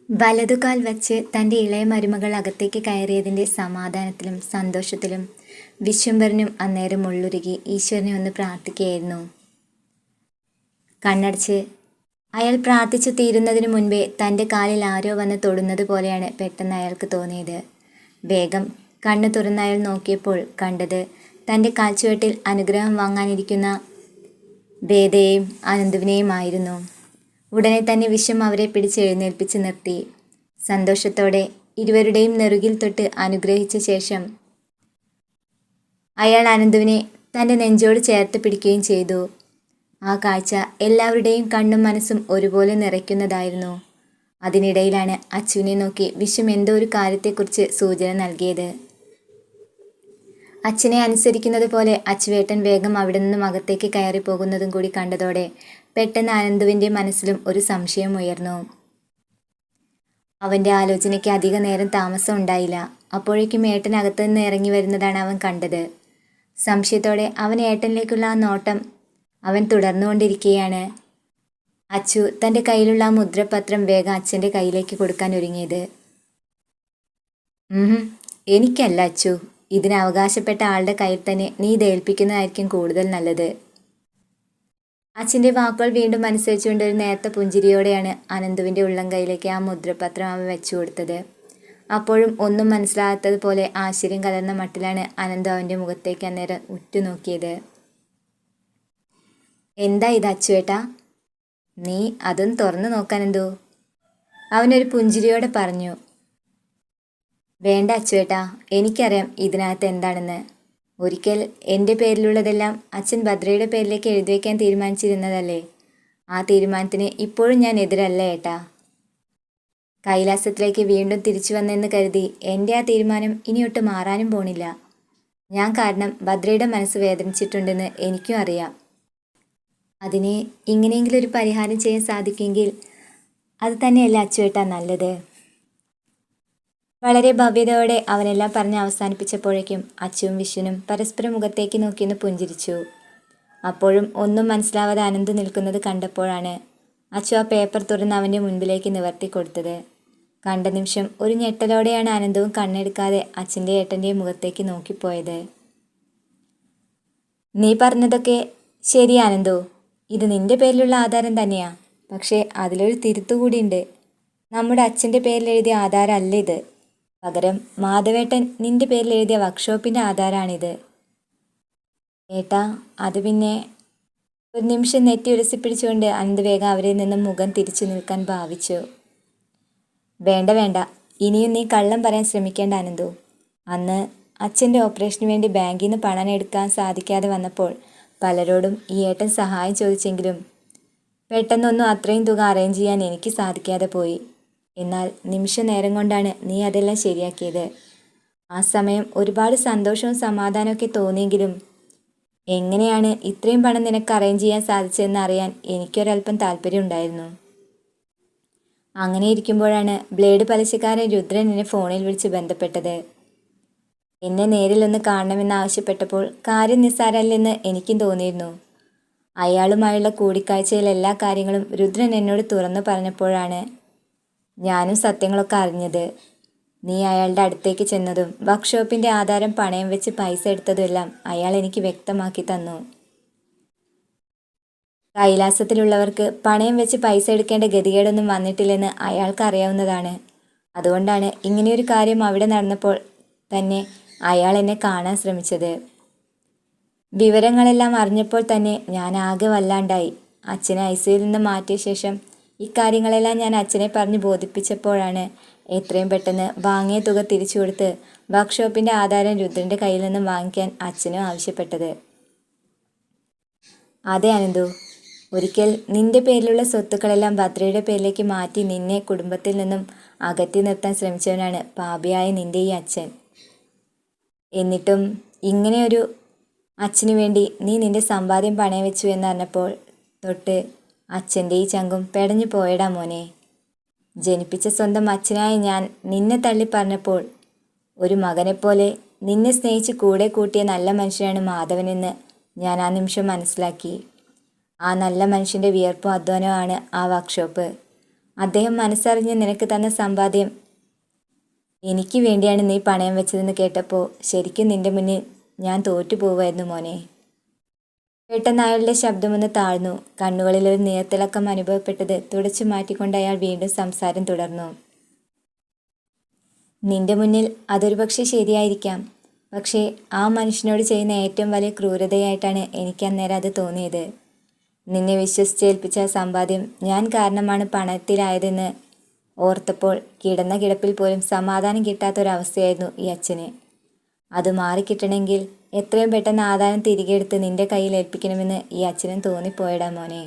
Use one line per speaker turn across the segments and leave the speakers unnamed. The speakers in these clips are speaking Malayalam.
വലതുകാൽ വച്ച് തൻ്റെ ഇളയ മരുമകൾ അകത്തേക്ക് കയറിയതിൻ്റെ സമാധാനത്തിലും സന്തോഷത്തിലും വിശ്വംഭരനും അന്നേരം ഉള്ളുരുകി ഈശ്വരനെ ഒന്ന് പ്രാർത്ഥിക്കുകയായിരുന്നു. കണ്ണടച്ച് അയാൾ പ്രാർത്ഥിച്ചു തീരുന്നതിനു മുൻപേ തൻ്റെ കാലിൽ ആരോ വന്ന് തൊടുന്നത് പോലെയാണ് പെട്ടെന്ന് അയാൾക്ക് തോന്നിയത്. വേഗം കണ്ണു തുറന്ന് അയാൾ നോക്കിയപ്പോൾ കണ്ടത് തൻ്റെ കാൽച്ചുവട്ടിൽ അനുഗ്രഹം വാങ്ങാനിരിക്കുന്ന വേദയെയും അനന്തുവിനെയുമായിരുന്നു. ഉടനെ തന്നെ വിശ്വം അവരെ പിടിച്ച് എഴുന്നേൽപ്പിച്ച് നിർത്തി. സന്തോഷത്തോടെ ഇരുവരുടെയും നെറുകിൽ തൊട്ട് അനുഗ്രഹിച്ച ശേഷം അയാൾ അനന്തുവിനെ തൻ്റെ നെഞ്ചോട് ചേർത്ത് പിടിക്കുകയും ചെയ്തു. ആ കാഴ്ച എല്ലാവരുടെയും കണ്ണും മനസ്സും ഒരുപോലെ നിറയ്ക്കുന്നതായിരുന്നു. അതിനിടയിലാണ് അച്ചുവിനെ നോക്കി വിശ്വം എന്തോ ഒരു കാര്യത്തെക്കുറിച്ച് സൂചന നൽകിയത്. അച്ഛനെ അനുസരിക്കുന്നത് പോലെ അച്ചുവേട്ടൻ വേഗം അവിടെ നിന്നും അകത്തേക്ക് കയറി പോകുന്നതും കൂടി കണ്ടതോടെ പെട്ടെന്ന് അനന്തുവിൻ്റെ മനസ്സിലും ഒരു സംശയം ഉയർന്നു. അവൻ്റെ ആലോചനയ്ക്ക് അധിക നേരം താമസം ഉണ്ടായില്ല. അപ്പോഴേക്കും ഏട്ടൻ അകത്തു നിന്ന് ഇറങ്ങി വരുന്നതാണ് അവൻ കണ്ടത്. സംശയത്തോടെ അവൻ ഏട്ടനിലേക്കുള്ള ആ നോട്ടം അവൻ തുടർന്നുകൊണ്ടിരിക്കുകയാണ്. അച്ചു തൻ്റെ കയ്യിലുള്ള ആ മുദ്രപത്രം വേഗം അച്ഛൻ്റെ കയ്യിലേക്ക് കൊടുക്കാൻ ഒരുങ്ങിയത്. എനിക്കല്ല അച്ചു, ഇതിന് അവകാശപ്പെട്ട ആളുടെ കയ്യിൽ തന്നെ നീ ഇത് ഏൽപ്പിക്കുന്നതായിരിക്കും കൂടുതൽ നല്ലത്. അച്ഛൻ്റെ വാക്കുകൾ വീണ്ടും അനുസരിച്ചുകൊണ്ട് ഒരു നേർത്ത പുഞ്ചിരിയോടെയാണ് അനന്തുവിൻ്റെ ഉള്ളം കൈയിലേക്ക് ആ മുദ്രപത്രം അവൻ വെച്ചു കൊടുത്തത്. അപ്പോഴും ഒന്നും മനസ്സിലാകാത്തതുപോലെ ആശ്ചര്യം കലർന്ന മട്ടിലാണ് അനന്തു അവൻ്റെ മുഖത്തേക്ക് അന്നേരം ഉറ്റുനോക്കിയത്. എന്താ ഇത് അച്ചുവേട്ടാ? നീ അതൊന്ന് തുറന്നു നോക്കാനെന്തോ? അവനൊരു പുഞ്ചിരിയോടെ പറഞ്ഞു. വേണ്ട അച്ചുവേട്ടാ, എനിക്കറിയാം ഇതിനകത്ത് എന്താണെന്ന്. ഒരിക്കൽ എൻ്റെ പേരിലുള്ളതെല്ലാം അച്ഛൻ ഭദ്രയുടെ പേരിലേക്ക് എഴുതി വയ്ക്കാൻ തീരുമാനിച്ചിരുന്നതല്ലേ? ആ തീരുമാനത്തിന് ഇപ്പോഴും ഞാൻ എതിരല്ല ഏട്ടാ. കൈലാസത്തിലേക്ക് വീണ്ടും തിരിച്ചു വന്നെന്ന് കരുതി എൻ്റെ ആ തീരുമാനം ഇനിയൊട്ട് മാറാനും പോണില്ല. ഞാൻ കാരണം ഭദ്രയുടെ മനസ്സ് വേദനിച്ചിട്ടുണ്ടെന്ന് എനിക്കും അറിയാം. അതിന് ഇങ്ങനെയെങ്കിലും ഒരു പരിഹാരം ചെയ്യാൻ സാധിക്കുമെങ്കിൽ അത് തന്നെയല്ല അച്ചുവേട്ടാ നല്ലത്. വളരെ ഭവ്യതയോടെ അവനെല്ലാം പറഞ്ഞ് അവസാനിപ്പിച്ചപ്പോഴേക്കും അച്ചുവും വിശ്വനും പരസ്പരം മുഖത്തേക്ക് നോക്കിയൊന്ന് പുഞ്ചിരിച്ചു. അപ്പോഴും ഒന്നും മനസ്സിലാവാതെ അനന്ത് നിൽക്കുന്നത് കണ്ടപ്പോഴാണ് അച്ചു ആ പേപ്പർ തുറന്ന് അവൻ്റെ മുൻപിലേക്ക് നിവർത്തി കൊടുത്തത്. കണ്ട നിമിഷം ഒരു ഞെട്ടലോടെയാണ് അനന്തവും കണ്ണെടുക്കാതെ അച്ഛൻ്റെ ഏട്ടൻ്റെയും മുഖത്തേക്ക് നോക്കിപ്പോയത്. നീ പറഞ്ഞതൊക്കെ ശരി അനന്തു, ഇത് നിന്റെ പേരിലുള്ള ആധാരം തന്നെയാ. പക്ഷേ അതിലൊരു തിരുത്തുകൂടിയുണ്ട്. നമ്മുടെ അച്ഛൻ്റെ പേരിൽ എഴുതിയ ആധാരം അല്ല ഇത്. പകരം മാധവേട്ടൻ നിന്റെ പേരിൽ എഴുതിയ വർക്ക്ഷോപ്പിൻ്റെ ആധാരമാണിത്. ഏട്ടാ അത് പിന്നെ... ഒരു നിമിഷം നെറ്റി ഉരസിപ്പിടിച്ചുകൊണ്ട് അനന്ത് വേഗം അവരിൽ നിന്നും മുഖം തിരിച്ചു നിൽക്കാൻ ഭാവിച്ചു. വേണ്ട വേണ്ട, ഇനിയും നീ കള്ളം പറയാൻ ശ്രമിക്കേണ്ട അനന്തു. അന്ന് അച്ഛൻ്റെ ഓപ്പറേഷന് വേണ്ടി ബാങ്കിൽ നിന്ന് പണം എടുക്കാൻ സാധിക്കാതെ വന്നപ്പോൾ പലരോടും ഈ ഏട്ടൻ സഹായം ചോദിച്ചെങ്കിലും പെട്ടെന്നൊന്നും അത്രയും തുക അറേഞ്ച് ചെയ്യാൻ എനിക്ക് സാധിക്കാതെ പോയി. എന്നാൽ നിമിഷ നേരം കൊണ്ടാണ് നീ അതെല്ലാം ശരിയാക്കിയത്. ആ സമയം ഒരുപാട് സന്തോഷവും സമാധാനമൊക്കെ തോന്നിയെങ്കിലും എങ്ങനെയാണ് ഇത്രയും പണം നിനക്ക് അറേഞ്ച് ചെയ്യാൻ സാധിച്ചതെന്ന് അറിയാൻ എനിക്കൊരല്പം താല്പര്യം ഉണ്ടായിരുന്നു. അങ്ങനെ ഇരിക്കുമ്പോഴാണ് ബ്ലേഡ് പലിശക്കാരൻ രുദ്രൻ എന്നെ ഫോണിൽ വിളിച്ച് ബന്ധപ്പെട്ടത്. എന്നെ നേരിലൊന്ന് കാണണമെന്ന് ആവശ്യപ്പെട്ടപ്പോൾ കാര്യം നിസ്സാരമല്ലെന്ന് എനിക്കും തോന്നിയിരുന്നു. അയാളുമായുള്ള കൂടിക്കാഴ്ചയിൽ എല്ലാ കാര്യങ്ങളും രുദ്രൻ എന്നോട് തുറന്നു പറഞ്ഞപ്പോഴാണ് ഞാനും സത്യങ്ങളൊക്കെ അറിഞ്ഞത്. നീ അയാളുടെ അടുത്തേക്ക് ചെന്നതും വർക്ക്ഷോപ്പിൻ്റെ ആധാരം പണയം വെച്ച് പൈസ എടുത്തതുമെല്ലാം അയാൾ എനിക്ക് വ്യക്തമാക്കി തന്നു. കൈലാസത്തിലുള്ളവർക്ക് പണയം വെച്ച് പൈസ എടുക്കേണ്ട ഗതികേടൊന്നും വന്നിട്ടില്ലെന്ന് അയാൾക്ക് അറിയാവുന്നതാണ്. അതുകൊണ്ടാണ് ഇങ്ങനെയൊരു കാര്യം അവിടെ നടന്നപ്പോൾ തന്നെ അയാൾ എന്നെ കാണാൻ ശ്രമിച്ചത്. വിവരങ്ങളെല്ലാം അറിഞ്ഞപ്പോൾ തന്നെ ഞാൻ ആകെ വല്ലാണ്ടായി. അച്ഛനെ ICUവിൽ നിന്ന് മാറ്റിയ ശേഷം ഇക്കാര്യങ്ങളെല്ലാം ഞാൻ അച്ഛനെ പറഞ്ഞ് ബോധിപ്പിച്ചപ്പോഴാണ് എത്രയും പെട്ടെന്ന് വാങ്ങിയ തുക തിരിച്ചു കൊടുത്ത് വർക്ക്ഷോപ്പിൻ്റെ ആധാരം രുദ്രൻ്റെ കയ്യിൽ നിന്നും വാങ്ങിക്കാൻ അച്ഛനും ആവശ്യപ്പെട്ടത്. അതെ അനന്തു, ഒരിക്കൽ നിന്റെ പേരിലുള്ള സ്വത്തുക്കളെല്ലാം ഭദ്രയുടെ പേരിലേക്ക് മാറ്റി നിന്നെ കുടുംബത്തിൽ നിന്നും അകറ്റി നിർത്താൻ ശ്രമിച്ചവനാണ് പാപിയായ നിന്റെ ഈ അച്ഛൻ. എന്നിട്ടും ഇങ്ങനെയൊരു അച്ഛനു വേണ്ടി നീ നിന്റെ സമ്പാദ്യം പണയം വെച്ചു എന്നറിഞ്ഞപ്പോൾ തൊട്ട് അച്ഛൻ്റെ ഈ ചങ്കും പെടഞ്ഞു പോയടാ മോനെ. ജനിപ്പിച്ച സ്വന്തം അച്ഛനായ ഞാൻ നിന്നെ തള്ളി പറഞ്ഞപ്പോൾ ഒരു മകനെപ്പോലെ നിന്നെ സ്നേഹിച്ച് കൂടെ കൂട്ടിയ നല്ല മനുഷ്യനാണ് മാധവനെന്ന് ഞാൻ ആ നിമിഷം മനസ്സിലാക്കി. ആ നല്ല മനുഷ്യൻ്റെ വിയർപ്പും അധ്വാനവുമാണ് ആ വർക്ക്ഷോപ്പ്. അദ്ദേഹം മനസ്സറിഞ്ഞ് നിനക്ക് തന്ന സമ്പാദ്യം എനിക്ക് വേണ്ടിയാണ് നീ പണയം വെച്ചതെന്ന് കേട്ടപ്പോൾ ശരിക്കും നിന്റെ മുന്നിൽ ഞാൻ തോറ്റു പോവായിരുന്നു മോനെ. പെട്ടെന്ന് അയാളുടെ ശബ്ദമൊന്ന് താഴ്ന്നു. കണ്ണുകളിൽ ഒരു നീർത്തിളക്കം അനുഭവപ്പെട്ടത് തുടച്ചു മാറ്റിക്കൊണ്ട് അയാൾ വീണ്ടും സംസാരം തുടർന്നു. നിന്റെ മുന്നിൽ അതൊരു പക്ഷെ ശരിയായിരിക്കാം. പക്ഷേ ആ മനുഷ്യനോട് ചെയ്യുന്ന ഏറ്റവും വലിയ ക്രൂരതയായിട്ടാണ് എനിക്ക് അന്നേരം അത് തോന്നിയത്. നിന്നെ വിശ്വസിച്ചേൽപ്പിച്ച സമ്പാദ്യം ഞാൻ കാരണമാണ് പണത്തിലായതെന്ന് ഓർത്തപ്പോൾ കിടന്ന കിടപ്പിൽ പോലും സമാധാനം കിട്ടാത്തൊരവസ്ഥയായിരുന്നു ഈ അച്ഛന്. അത് മാറിക്കിട്ടണമെങ്കിൽ എത്രയും പെട്ടെന്ന് ആദായം തിരികെ എടുത്ത് നിന്റെ കയ്യിൽ ഏൽപ്പിക്കണമെന്ന് ഈ അച്ഛനും തോന്നിപ്പോയടാ മോനെ.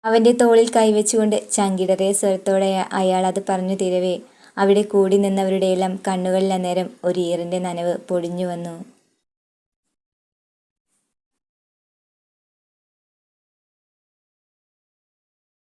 അവൻ്റെ തോളിൽ കൈവച്ചുകൊണ്ട് ചങ്കിടറിയ സ്വരത്തോടെ അയാൾ അത് പറഞ്ഞു തീരവേ അവിടെ കൂടി നിന്നവരുടെയെല്ലാം കണ്ണുകളിൽ അന്നേരം ഒരു ഈറിൻ്റെ നനവ് പൊടിഞ്ഞു വന്നു.